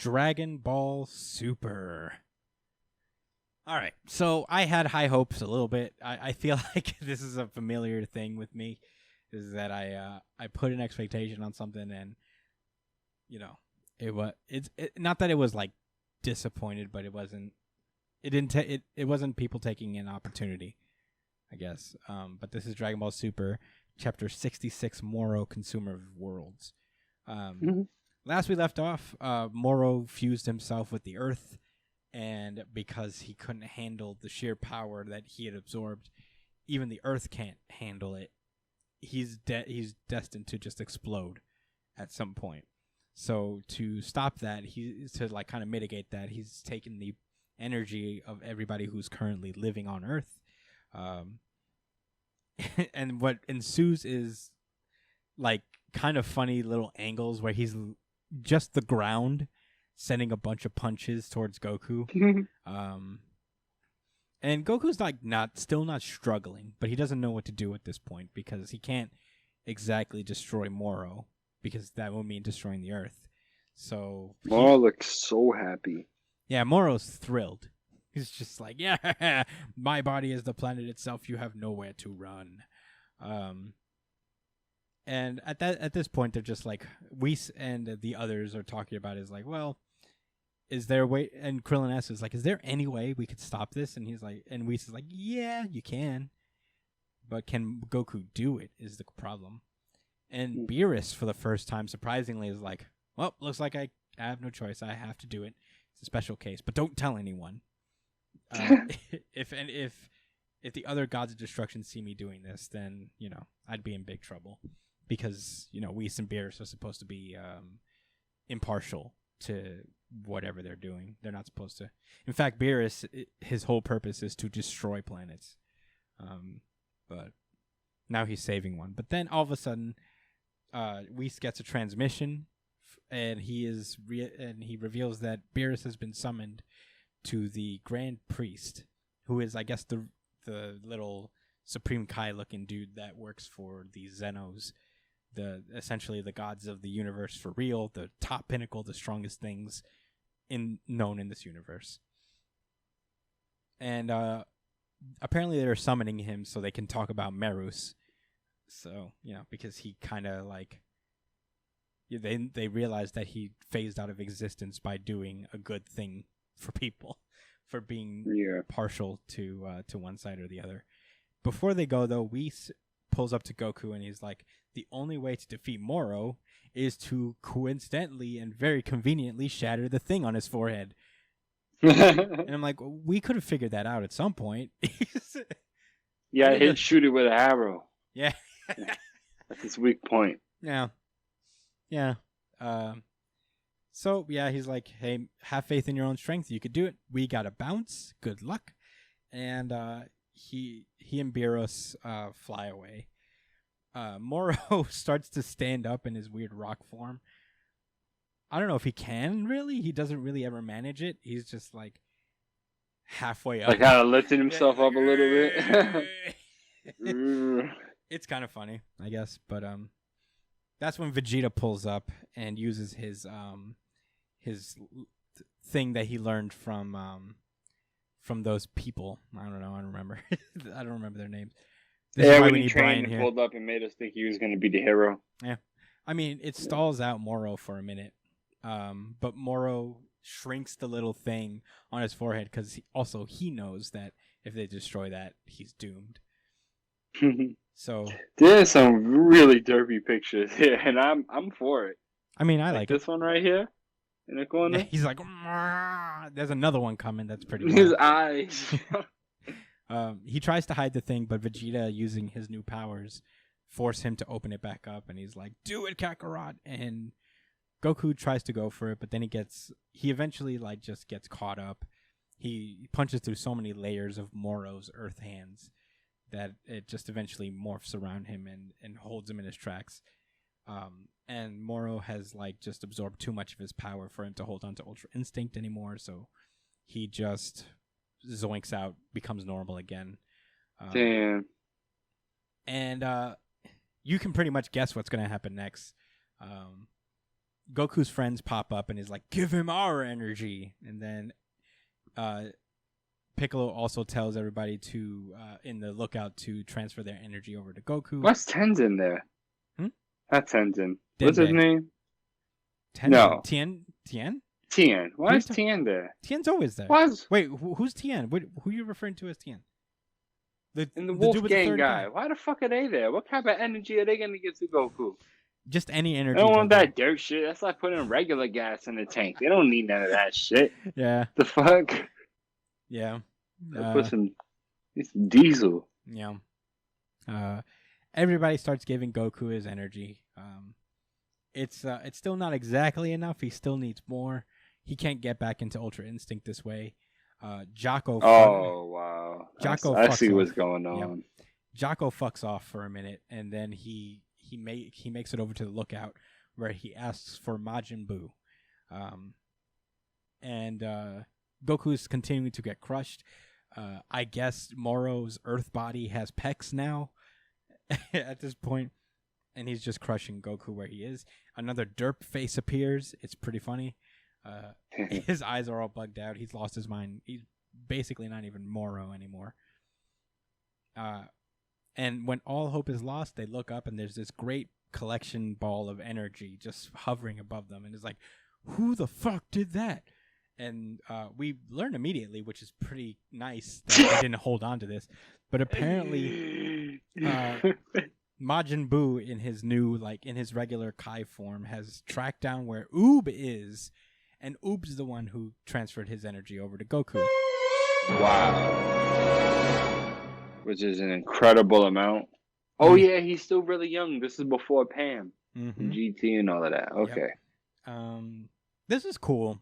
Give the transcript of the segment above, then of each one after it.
Dragon Ball Super. All right, so I had high hopes a little bit. I feel like this is a familiar thing with me, is that I put an expectation on something, and it's not that it was like disappointed, but it wasn't. It wasn't people taking an opportunity, I guess. But this is Dragon Ball Super, Chapter 66, Moro, Consumer of Worlds. Last we left off, Moro fused himself with the Earth. And because he couldn't handle the sheer power that he had absorbed, even the Earth can't handle it. He's destined to just explode at some point. So to stop that, to like kind of mitigate that, he's taken the energy of everybody who's currently living on Earth. And what ensues is like kind of funny little angles where he's just the ground sending a bunch of punches towards Goku. And Goku's like still not struggling, but he doesn't know what to do at this point because he can't exactly destroy Moro because that would mean destroying the Earth. So Moro looks so happy. Yeah, Moro's thrilled. He's just like, yeah, my body is the planet itself. You have nowhere to run. And at this point, they're just like, Whis and the others are talking about is like, well, is there a way? And Krillin S is like, is there any way we could stop this? And he's like, and Whis is like, yeah, you can. But can Goku do it is the problem. And Beerus, for the first time, surprisingly, is like, well, looks like I have no choice. I have to do it. It's a special case, but don't tell anyone. If the other gods of destruction see me doing this, then, I'd be in big trouble. Because, Whis and Beerus are supposed to be impartial to whatever they're doing. They're not supposed to. In fact, Beerus, his whole purpose is to destroy planets. But now he's saving one. But then all of a sudden, Whis gets a transmission, and he reveals that Beerus has been summoned to the Grand Priest, who is, I guess, the little Supreme Kai looking dude that works for the Zenos, essentially the gods of the universe for real, the top pinnacle, the strongest things known in this universe. And apparently they're summoning him so they can talk about Merus. So, because he kind of like, they realized that he phased out of existence by doing a good thing for people, for being partial to one side or the other. Before they go, though, Whis pulls up to Goku and he's like, the only way to defeat Moro is to coincidentally and very conveniently shatter the thing on his forehead. And I'm like, we could have figured that out at some point. Yeah, he'll shoot it with an arrow. Yeah. That's his weak point. Yeah. So, yeah, he's like, hey, have faith in your own strength. You could do it. We got to bounce. Good luck. And he and Beerus fly away. Moro starts to stand up in his weird rock form. I don't know if he can, really. He doesn't really ever manage it. He's just, like, halfway up. Like, kind of lifting himself up a little bit. It's kind of funny, I guess. But that's when Vegeta pulls up and uses his thing that he learned from those people. I don't know. I don't remember. I don't remember their names. When he trained and pulled up and made us think he was going to be the hero. Yeah. I mean, it stalls out Moro for a minute. But Moro shrinks the little thing on his forehead because he knows that if they destroy that, he's doomed. So there's some really derpy pictures here, and I'm for it. I mean, I like this one right here in the corner. Yeah, he's like, there's another one coming. That's pretty. His eyes. He tries to hide the thing, but Vegeta, using his new powers, force him to open it back up, and he's like, "Do it, Kakarot!" And Goku tries to go for it, but then he eventually like just gets caught up. He punches through so many layers of Moro's earth hands that it just eventually morphs around him and holds him in his tracks. And Moro has like just absorbed too much of his power for him to hold on to Ultra Instinct anymore, so he just zoinks out, becomes normal again. Damn. And you can pretty much guess what's going to happen next. Goku's friends pop up and is like, give him our energy. And then Piccolo also tells everybody to in the lookout to transfer their energy over to Goku. What's Tenzin there? Not Tenzin. What's his Dende. name? Tenzin. No. Tien? Tien. Why Who's is Tien there? Tien's always there. Why's Wait, who's Tien? Who are you referring to as Tien? and the dude with Wolfgang third guy? Why the fuck are they there? What kind of energy are they gonna give to Goku? Just any They energy. don't want that dirt shit. That's like putting regular gas in the tank. They don't need none of that shit. Yeah. The fuck? Yeah. Put some diesel. Yeah. Everybody starts giving Goku his energy. It's still not exactly enough. He still needs more. He can't get back into Ultra Instinct this way. Jocko. Oh wow! Jocko. I see fucks what's off. going on. Yeah. Jocko fucks off for a minute, and then he makes it over to the lookout where he asks for Majin Buu, and Goku's continuing to get crushed. I guess Moro's Earth body has pecs now at this point, and he's just crushing Goku where he is. Another derp face appears. It's pretty funny. His eyes are all bugged out. He's lost his mind. He's basically not even Moro anymore. And when all hope is lost, they look up and there's this great collection ball of energy just hovering above them. And it's like, who the fuck did that? And we learn immediately, which is pretty nice that they didn't hold on to this. But apparently, Majin Buu in his new, in his regular Kai form has tracked down where Oob is. And Oob's the one who transferred his energy over to Goku. Wow. Which is an incredible amount. Oh, yeah, he's still really young. This is before Pam. Mm-hmm. GT and all of that. Okay. Yep. This is cool.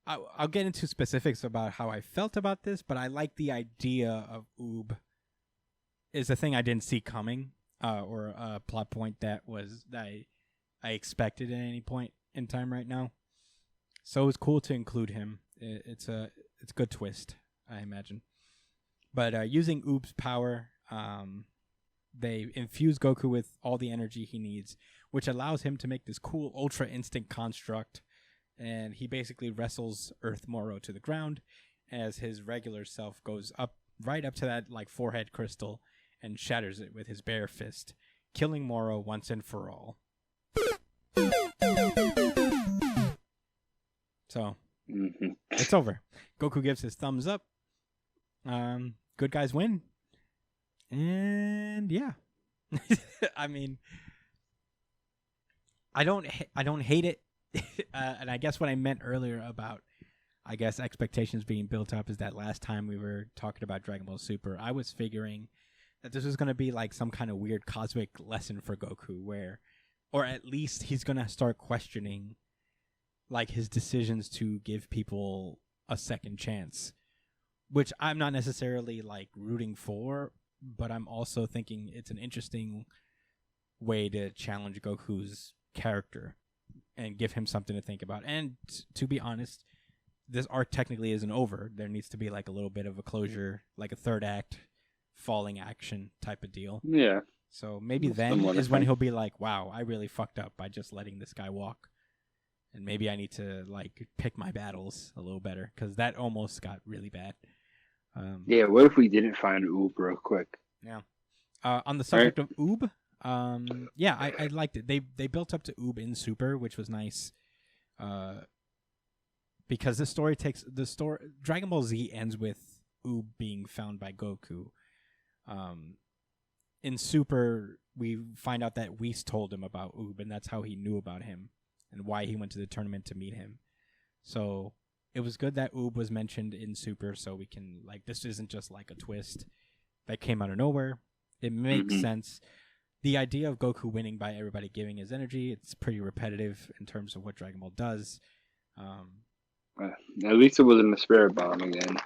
I'll get into specifics about how I felt about this, but I like the idea of Oob is a thing I didn't see coming, or a plot point that I expected at any point in time right now. So it was cool to include him. It's a good twist, I imagine. But using Oob's power, they infuse Goku with all the energy he needs, which allows him to make this cool Ultra Instinct construct. And he basically wrestles Earth Moro to the ground as his regular self goes right up to that forehead crystal and shatters it with his bare fist, killing Moro once and for all. So, It's over. Goku gives his thumbs up. Good guys win. And yeah. I mean, I don't hate it. And I guess what I meant earlier about, expectations being built up is that last time we were talking about Dragon Ball Super, I was figuring that this was going to be some kind of weird cosmic lesson for Goku or at least he's going to start questioning his decisions to give people a second chance, which I'm not necessarily rooting for, but I'm also thinking it's an interesting way to challenge Goku's character and give him something to think about. And to be honest, this arc technically isn't over. There needs to be a little bit of a closure, a third act, falling action type of deal. Yeah. So maybe then is when he'll be like, wow, I really fucked up by just letting this guy walk. And maybe I need to pick my battles a little better, because that almost got really bad. Yeah, what if we didn't find Oob real quick? Yeah. On the subject of Oob, yeah, I liked it. They built up to Oob in Super, which was nice. Because Dragon Ball Z ends with Oob being found by Goku. In Super, we find out that Whis told him about Oob, and that's how he knew about him and why he went to the tournament to meet him. So it was good that Oob was mentioned in Super, so we can this isn't just a twist that came out of nowhere. It makes sense. The idea of Goku winning by everybody giving his energy, it's pretty repetitive in terms of what Dragon Ball does. At least it wasn't a spirit bomb again.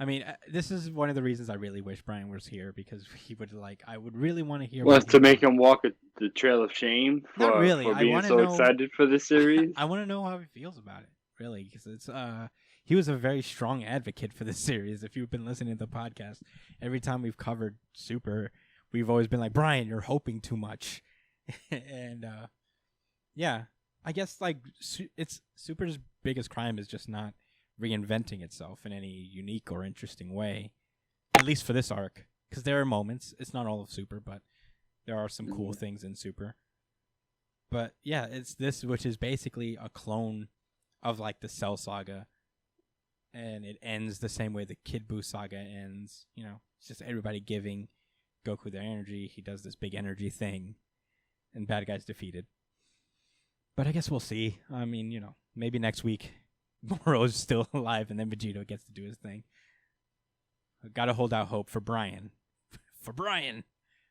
I mean, this is one of the reasons I really wish Brian was here, because he would I would really want to hear. Was to make him walk the trail of shame for, Not really. for being so excited for this series? I want to know how he feels about it, really, because it's he was a very strong advocate for this series. If you've been listening to the podcast, every time we've covered Super, we've always been like, Brian, you're hoping too much. And Yeah, I guess like it's Super's biggest crime is just not reinventing itself in any unique or interesting way, at least for this arc. Because there are moments. It's not all of Super, but there are some cool things in Super. But yeah, it's this, which is basically a clone of like the Cell Saga, and it ends the same way the Kid Buu saga ends. You know, it's just everybody giving Goku their energy. He does this big energy thing, and bad guys defeated. But I guess we'll see. I mean, you know, maybe next week Moro's still alive, and then Vegito gets to do his thing. Got to hold out hope for Brian. For Brian.